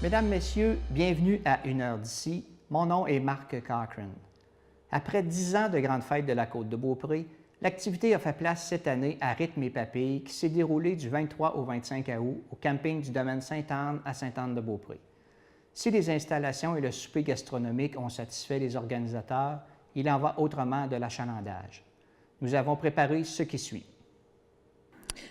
Mesdames, Messieurs, bienvenue à Une heure d'ici. Mon nom est Marc Cochran. Après 10 ans de Grande Fête de la Côte-de-Beaupré, l'activité a fait place cette année à Rythme et Papilles qui s'est déroulée du 23 au 25 août au camping du domaine Sainte-Anne à Sainte-Anne-de-Beaupré. Si les installations et le souper gastronomique ont satisfait les organisateurs, il en va autrement de l'achalandage. Nous avons préparé ce qui suit.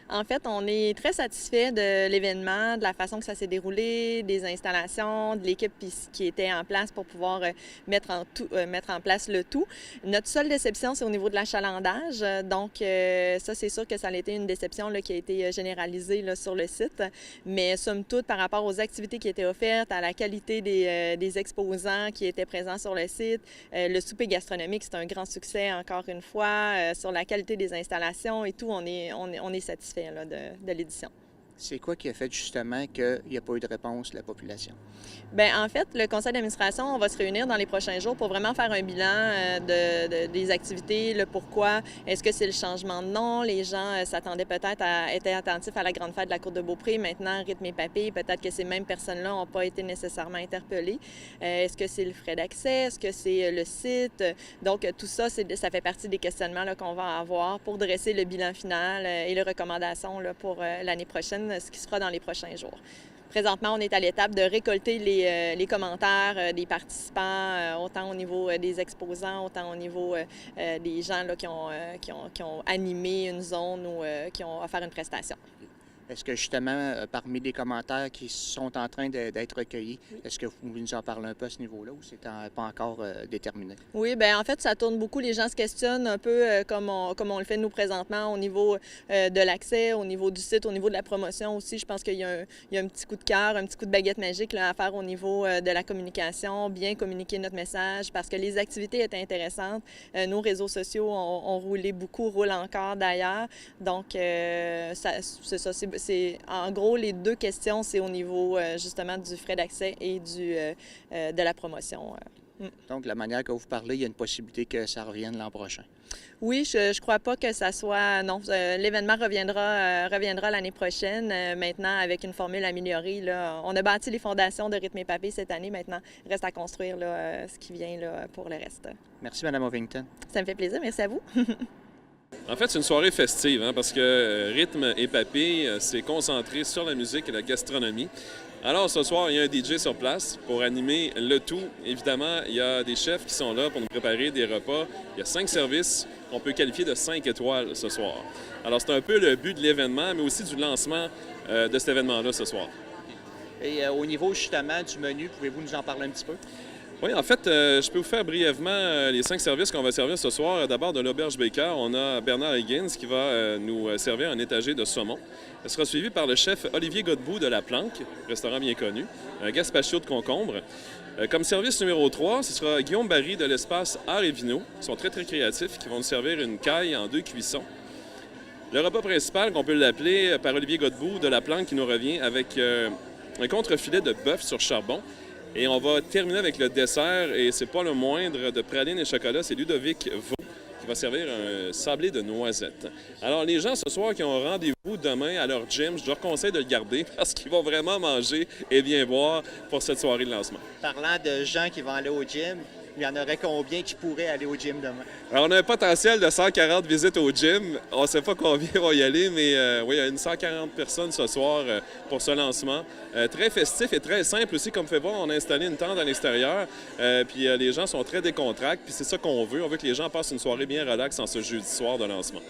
En fait, on est très satisfait de l'événement, de la façon que ça s'est déroulé, des installations, de l'équipe qui était en place pour pouvoir mettre en place le tout. Notre seule déception, c'est au niveau de l'achalandage. Donc, ça, c'est sûr que ça a été une déception là, qui a été généralisée là, sur le site. Mais somme toute, par rapport aux activités qui étaient offertes, à la qualité des exposants qui étaient présents sur le site, le souper gastronomique, c'est un grand succès, encore une fois. Sur la qualité des installations et tout, on est satisfait là, de l'édition. C'est quoi qui a fait justement qu'il n'y a pas eu de réponse de la population? Bien, en fait, le conseil d'administration, on va se réunir dans les prochains jours pour vraiment faire un bilan des activités, le pourquoi. Est-ce que c'est le changement de nom? Les gens s'attendaient peut-être à être attentifs à la Grande Fête de la Côte-de-Beaupré. Maintenant, Rythme et Papilles, peut-être que ces mêmes personnes-là n'ont pas été nécessairement interpellées. Est-ce que c'est le frais d'accès? Est-ce que c'est le site? Donc, tout ça, ça fait partie des questionnements qu'on va avoir pour dresser le bilan final et les recommandations là, pour l'année prochaine, ce qui se fera dans les prochains jours. Présentement, on est à l'étape de récolter les commentaires des participants, autant au niveau des exposants, autant au niveau des gens là, qui ont animé une zone ou qui ont offert une prestation. Est-ce que justement, parmi les commentaires qui sont en train d'être recueillis, est-ce que vous pouvez nous en parler un peu à ce niveau-là ou c'est pas encore déterminé? Oui, bien en fait, ça tourne beaucoup. Les gens se questionnent un peu comme on le fait nous présentement au niveau de l'accès, au niveau du site, au niveau de la promotion aussi. Je pense qu'il y a un petit coup de cœur, un petit coup de baguette magique là, à faire au niveau de la communication, bien communiquer notre message parce que les activités étaient intéressantes. Nos réseaux sociaux ont roulé beaucoup, roulent encore d'ailleurs. Donc, c'est ça. En gros, les deux questions, c'est au niveau justement du frais d'accès et de la promotion. Donc, la manière que vous parlez, il y a une possibilité que ça revienne l'an prochain. Oui, je ne crois pas que ça soit... Non, l'événement reviendra l'année prochaine, maintenant avec une formule améliorée. Là. On a bâti les fondations de Rythme et Papilles cette année. Maintenant, il reste à construire là, ce qui vient là, pour le reste. Merci, Mme Ovington. Ça me fait plaisir. Merci à vous. En fait, c'est une soirée festive, hein, parce que Rythme et Papilles, c'est concentré sur la musique et la gastronomie. Alors, ce soir, il y a un DJ sur place pour animer le tout. Évidemment, il y a des chefs qui sont là pour nous préparer des repas. Il y a 5 services qu'on peut qualifier de 5 étoiles ce soir. Alors, c'est un peu le but de l'événement, mais aussi du lancement de cet événement-là ce soir. Et au niveau justement du menu, pouvez-vous nous en parler un petit peu? Oui, en fait, je peux vous faire brièvement les 5 services qu'on va servir ce soir. D'abord, de l'auberge Baker, on a Bernard Higgins qui va nous servir un étagé de saumon. Elle sera suivie par le chef Olivier Godbout de La Planque, restaurant bien connu, un gazpacho de concombre. Comme service numéro 3, ce sera Guillaume Barry de l'espace Art et Vino. Ils sont très, très créatifs, qui vont nous servir une caille en 2 cuissons. Le repas principal, qu'on peut l'appeler par Olivier Godbout de La Planque, qui nous revient avec un contrefilet de bœuf sur charbon. Et on va terminer avec le dessert, et c'est pas le moindre, de pralines et chocolat, c'est Ludovic Vaux qui va servir un sablé de noisettes. Alors, les gens ce soir qui ont rendez-vous demain à leur gym, je leur conseille de le garder parce qu'ils vont vraiment manger et bien boire pour cette soirée de lancement. Parlant de gens qui vont aller au gym, il y en aurait combien qui pourraient aller au gym demain? Alors, on a un potentiel de 140 visites au gym. On ne sait pas combien vont y aller, mais oui, il y a une 140 personnes ce soir pour ce lancement. Très festif et très simple aussi, comme fait voir. On a installé une tente à l'extérieur, puis les gens sont très décontractés, puis c'est ça qu'on veut. On veut que les gens passent une soirée bien relaxe en ce jeudi soir de lancement.